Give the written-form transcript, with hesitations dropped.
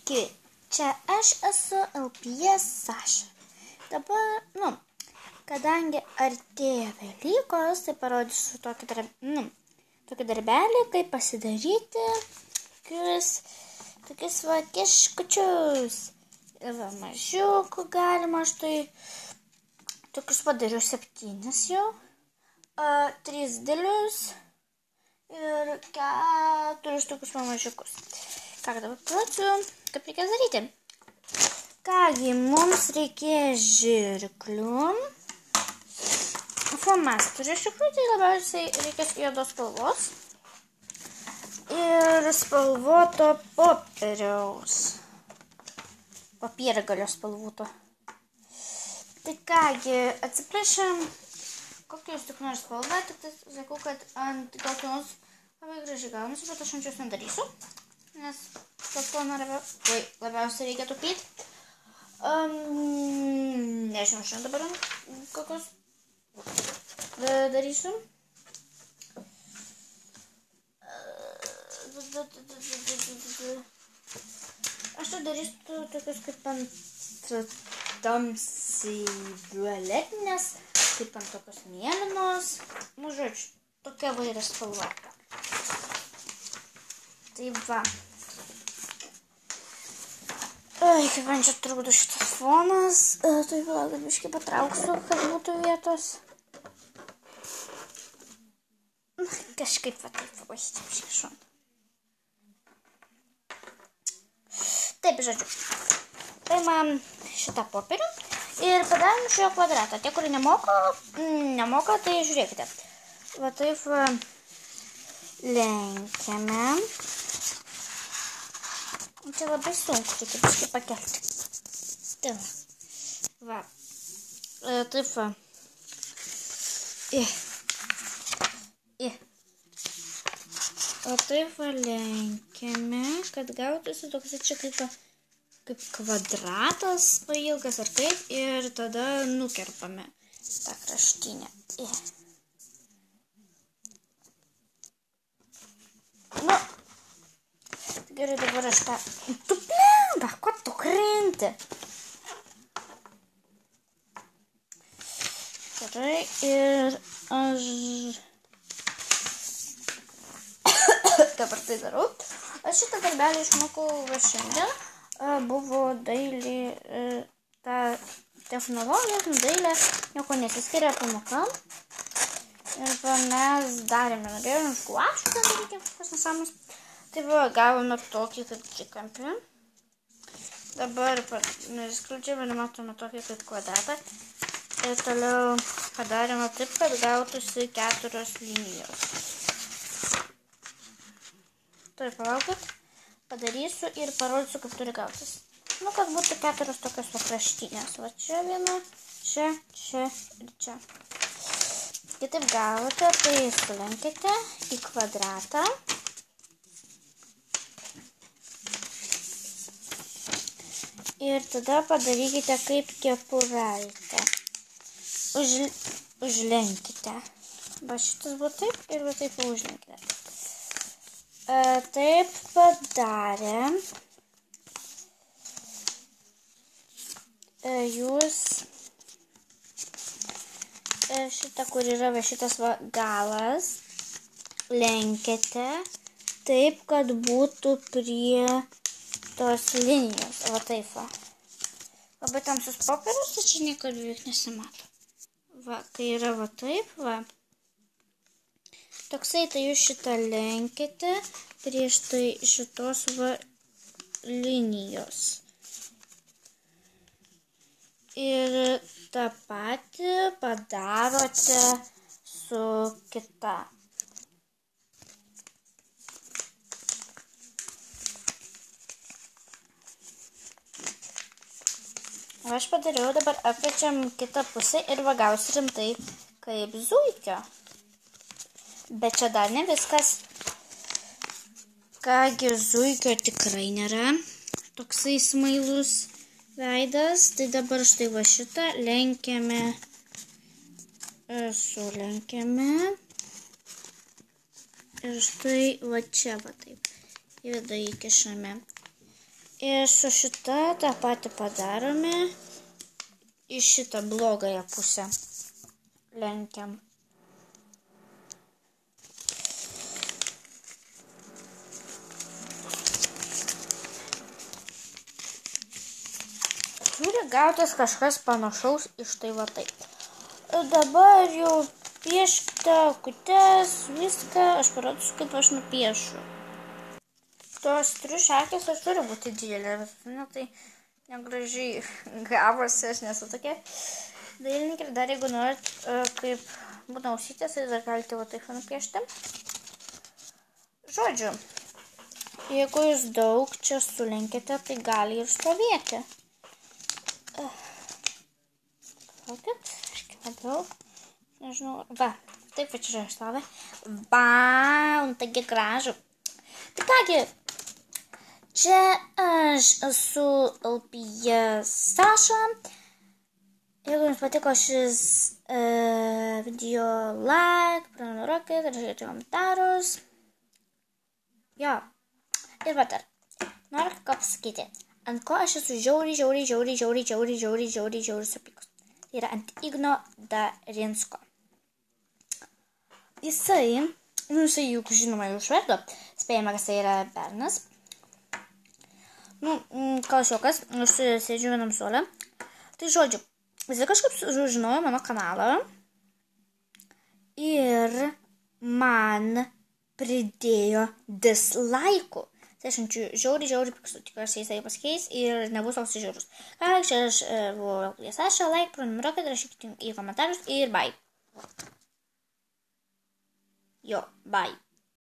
Sveiki, čia aš esu LPS Saša. Dabar, kadangi artėja Velykos, tai parodysiu tokį darbelį, kaip pasidaryti tokius va kiškučius. Ir va mažiukų galima, štai tokius padariau 7 jau, 3 didelius ir 4 tokius mažiukus. Ką dabar pradžiu, kaip reikės daryti? Kągi, mums reikės žirklių, flomasterių žirklių, tai labiausiai reikės juodos spalvos ir spalvoto popieriaus, papiergalio spalvoto. Tai kągi, atsiprašom, kokią jūs tik nori spalvą, tik tai sakau, kad ant kokios labai gražiai gaunasi, bet aš ant jos nedarysiu, nes spalvą labiausiai reikia taupyti. Nežinau, šiandien dabar kokios darysiu. Aš tai darysiu tokius kaip ant tamsiai violetinės, kaip ant tokios mėlynos. Žodžiu, tokia vaira spalva. Tai va. Kaip man čia trukdo šitas fonas. Tai va, kad biškai patrauksiu, kad būtų vietos. Kažkaip va taip, biškai šon. Taip, žodžiu. Paimam šitą popierių ir padarom iš jo kvadratą. Tie, kurie nemoka, tai žiūrėkite. Va taip va lenkiame. Čia labai sunku, reikia biškai pakelti. Tai va. Taip va. O taip va lenkiame, kad gautųsi toks čia kaip kvadratas pailgas ar kaip. Ir tada nukerpame tą kraštinę. Gerai, dabar aš tą... Tu plenga, ko tu krenti? Gerai, ir aš... Dabar tai darau. Aš šitą darbelį išmokau šiandien. Buvo dailė, ta technologija, dailė, nieko nesiskiria pamoka. Ir mes darėme, norėjome guašų, kad reikia kažkas nesąmonės. Tai va, gavome tokį kaip trikampį. Dabar skliaudžiame, matome tokį kaip kvadratą. Ir toliau padarėme taip, kad gautųsi 4 linijos. Tai palaukit, padarysiu ir parodysiu, kaip turi gautis. Kad būtų 4 tokios pakraštinės. Va čia viena, čia ir čia. Kai taip gavote, tai sulenkite į kvadratą. Ir tada padarykite kaip kepuraitę. Užlenkite. Va šitas buvo taip ir va taip užlenkite. Taip padarėm. Jūs šitą, kur yra va šitas va galas, lenkite taip, kad būtų prie tos linijos, va taip va. Labai tamsus popierius, tai čia nieko beveik nesimato. Va, kai yra va taip, va. Toksai, tai jūs šitą lenkite prieš tai šitos va linijos. Ir tą patį padarote su kita. O aš padariau, dabar apverčiam kitą pusę ir va gausi rimtai kaip zuikio. Bet čia dar ne viskas. Kągi, zuikio tikrai nėra. Toksai smailus veidas. Tai dabar štai va šitą lenkiame, sulenkiame. Ir štai va čia va taip. Į vidų įkišame. Ir su šita tą patį padarome. Į šitą blogąją pusę lenkiam. Turi gautis kažkas panašaus iš tai va taip. Dabar jau pieškite kutes, viską, aš parodysiu, kaip aš nupiešiu. Tos triušakės aš turiu būti didelė, bet tai negražiai gavosi, aš nesu tokia dailininkė. Dar jeigu norit, kaip būna ausytės, tai dar galite va taip nupiešti. Žodžiu, jeigu jūs daug čia sulenkite, tai gali ir stovėti. Palaukit, aš labiau, nežinau, va, taip va čia stovė. Va, taigi gražu. Tai kągi, čia aš esu Alpija Saša. Jeigu jums patiko šis video, like, prenumeruokit, rašykite komentarus. Jo, ir va dar, noriu ką pasakyti. Ant ko aš esu žiauriai supykus. Tai yra ant Igno Darinsko. Jisai juk žinoma jau išverdo, spėjame, kas tai yra bernas. Kalšiokas, aš sėdžiu vienam suole. Tai žodžiu, jisai kažkaip sužinojo mano kanalą ir man pridėjo dislaikų. Tai aš žiauriai pikstu, tikiuosi jisai pasikeis ir nebus toks žiaurus. Ką, čia aš buvau Alpija Saša, like, prenumeruokit, rašykite į komentarus ir bye. Jo, bye.